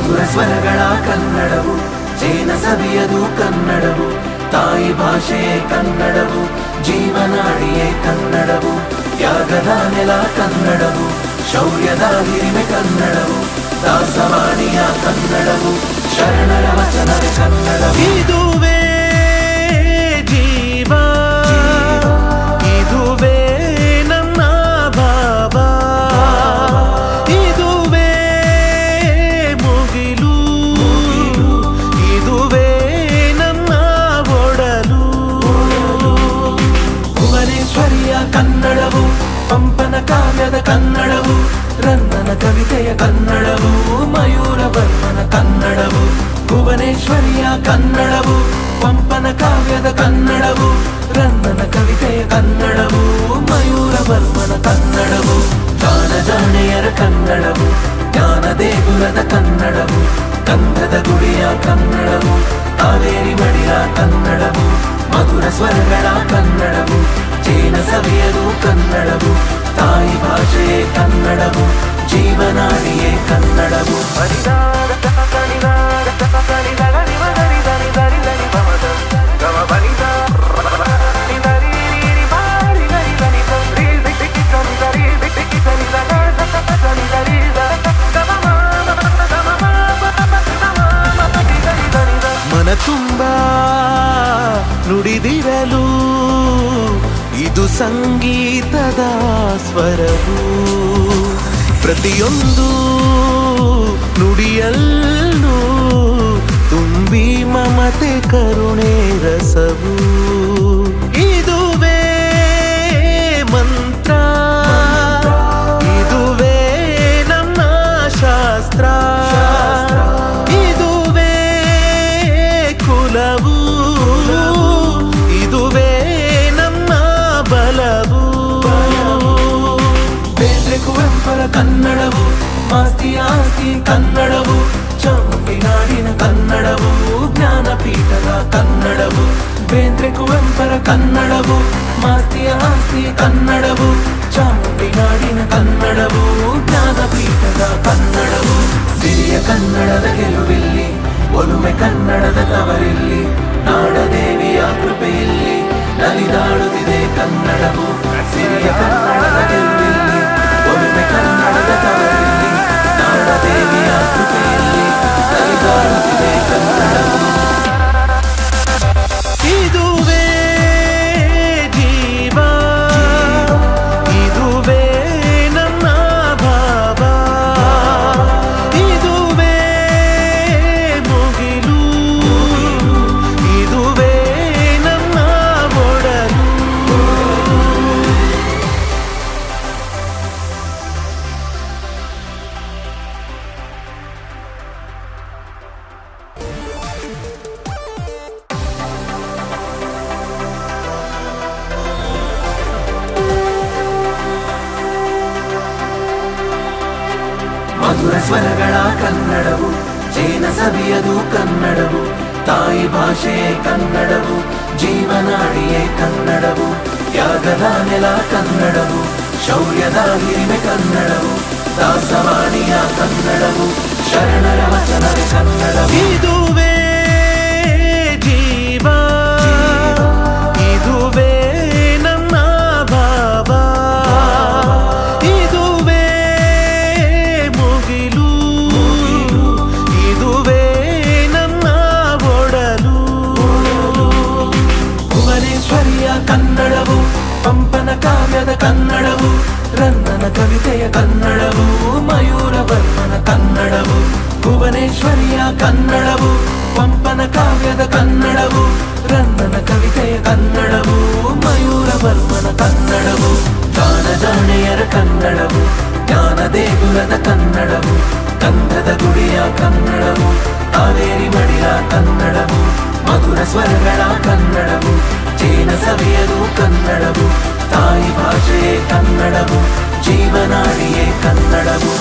ಮಧುರ ಸ್ವರಗಳ ಕನ್ನಡವು, ಜೇನ ಸವಿಯದು ಕನ್ನಡವು, ತಾಯಿ ಭಾಷೆಯೇ ಕನ್ನಡವು, ಜೀವನಾಡಿಯೇ ಕನ್ನಡವು, ತ್ಯಾಗದ ನೆಲ ಕನ್ನಡವು, ಶೌರ್ಯದ ಹಿರಿಮೆ ಕನ್ನಡವು, ದಾಸವಾಣಿಯ ಕನ್ನಡವು, ಶರಣರ ವಚನವೇ ಕನ್ನಡವು. ಇದುವೇ ಜೀವ, ಇದುವೇ ನಮ್ಮ ಭಾವ, ಇದುವೇ ಮುಗಿಲು, ಇದುವೇ ನಮ್ಮ ಒಡಲು. ಭುವನೇಶ್ವರಿಯ ಕನ್ನಡವು, ಪಂಪನ ಕಾವ್ಯದ ಕನ್ನಡವು, ರನ್ನನ ಕವಿತೆಯ ಕನ್ನಡವು, ಮಯೂರವರ್ಮನ ಕನ್ನಡವು. ಭುವನೇಶ್ವರಿಯ ಕನ್ನಡವು, ಪಂಪನ ಕಾವ್ಯದ ಕನ್ನಡವು, ರನ್ನನ ಕವಿತೆಯ ಕನ್ನಡವು, ಮಯೂರವರ್ಮನ ಕನ್ನಡವು. ಜಾಣೆಯರ ಕನ್ನಡವು, ಜ್ಞಾನ ದೇಗುಲದ ಕನ್ನಡವು, ಗಂಧದ ಗುಡಿಯ ಕನ್ನಡವು, ಕಾವೇರಿ ಮಡಿಯ ಕನ್ನಡವು, ಮಧುರ ಸ್ವರಗಳ ಕನ್ನಡವು, ಜೇನ ಸವಿಯದು ಕನ್ನಡವು, ತಾಯಿ ಭಾಷೆಯೇ ಕನ್ನಡವು, ಜೀವನಾಡಿಯೇ ಕನ್ನಡವು. ಮನ ತುಂಬ ನುಡಿದಿರಲು ಇದು ಸಂಗೀತದ ಸ್ವರವು, ಪ್ರತಿಯೊಂದು ನುಡಿಯಲ್ಲೂ ತುಂಬಿ ಮಮತೆ ಕರುಣೆ ರಸವು. ಇದುವೇ ಮಂತ್ರ, ಇದುವೇ ನಮ್ಮ ಶಾಸ್ತ್ರ, ಇದುವೇ ಕುಲವು, ಇದುವೇ ನಮ್ಮ ಬಲವು. ಬೇಂದ್ರೆ ಕುವೆಂಪರ ಕನ್ನಡವು, ಆಸ್ತಿಯ ಆಸ್ತಿ ಕನ್ನಡವು, ಚಾಮುಂಡಿ ನಾಡಿನ ಕನ್ನಡವು, ಜ್ಞಾನಪೀಠದ ಕನ್ನಡವು. ಬೇಂದ್ರೆ ಕುವೆಂಪರ ಕನ್ನಡವು, ಆಸ್ತಿಯ ಆಸ್ತಿ ಕನ್ನಡವು, ಚಾಮುಂಡಿ ನಾಡಿನ ಕನ್ನಡವು, ಜ್ಞಾನಪೀಠದ ಕನ್ನಡವು. ಸಿರಿಯ ಕನ್ನಡದ ಗೆಲುವಿಲ್ಲಿ, ಒಲುಮೆ ಕನ್ನಡದ ತವರಿಲ್ಲಿ, ನಾಡದೇವಿಯ ಕೃಪೆಯಲ್ಲಿ ನಲಿದಾಡುತ್ತಿದೆ ಕನ್ನಡವು. ಸಿರಿಯ ಕನ್ನಡದ ಗೆಲುವಿಲ್ಲಿ, ಒಲುಮೆ ಕನ್ನಡದ ತವರಿಲ್ಲಿ, ನಾಡದೇವಿಯ ಕೃಪೆಯಲ್ಲಿ ನಲಿದಾಡುತ್ತಿದೆ ಕನ್ನಡವು. ಇದುವೇ ಜೀವ, ಇದುವೇ ನಮ್ಮ ಭಾವ, ಇದುವೇ ಮುಗಿಲು, ಇದುವೇ ನಮ್ಮ ಒಡಲು. ಮಧುರ ಸ್ವರಗಳ ಕನ್ನಡವು, ಜೇನ ಸವಿಯದು ಕನ್ನಡವು, ತಾಯಿ ಭಾಷೆಯೇ ಕನ್ನಡವು, ಜೀವನಾಡಿಯೇ ಕನ್ನಡವು, ತ್ಯಾಗದ ನೆಲ ಕನ್ನಡವು, ಶೌರ್ಯದ ಹಿರಿಮೆ ಕನ್ನಡವು, ದಾಸವಾಣಿಯ ಕನ್ನಡವು, ಶರಣರ ವಚನವೇ ಕನ್ನಡವು. ಇದುವೇ ಜೀವ, ಇದುವೇ ನಮ್ಮ ಭಾವ, ಇದುವೇ ಮುಗಿಲು, ಇದುವೇ ನಮ್ಮ ಒಡಲು. ಭುವನೇಶ್ವರಿಯ ಕನ್ನಡವು, ಪಂಪನ ಕಾವ್ಯದ ಕನ್ನಡವು, ರನ್ನನ ಕವಿತೆಯ ಕನ್ನಡವು, ಮಯೂರವರ್ಮನ ಕನ್ನಡವು. ಭುವನೇಶ್ವರಿಯ ಕನ್ನಡವು, ಪಂಪನ ಕಾವ್ಯದ ಕನ್ನಡವು, ರನ್ನನ ಕವಿತೆಯ ಕನ್ನಡವು, ಮಯೂರವರ್ಮನ ಕನ್ನಡವು. ಜಾಣೆಯರ ಕನ್ನಡವು, ಜ್ಞಾನ ದೇಗುಲದ ಕನ್ನಡವು, ಗಂಧದ ಗುಡಿಯ ಕನ್ನಡವು, ಕಾವೇರಿ ಮಡಿಯ ಕನ್ನಡವು, ಮಧುರ ಸ್ವರಗಳ ಕನ್ನಡವು, ಜೇನ ಸವಿಯದು ಕನ್ನಡವು, ತಾಯಿ ಭಾಷೆಯೇ ಕನ್ನಡವು, ಜೀವನಾಡಿಯೇ ಕನ್ನಡವು.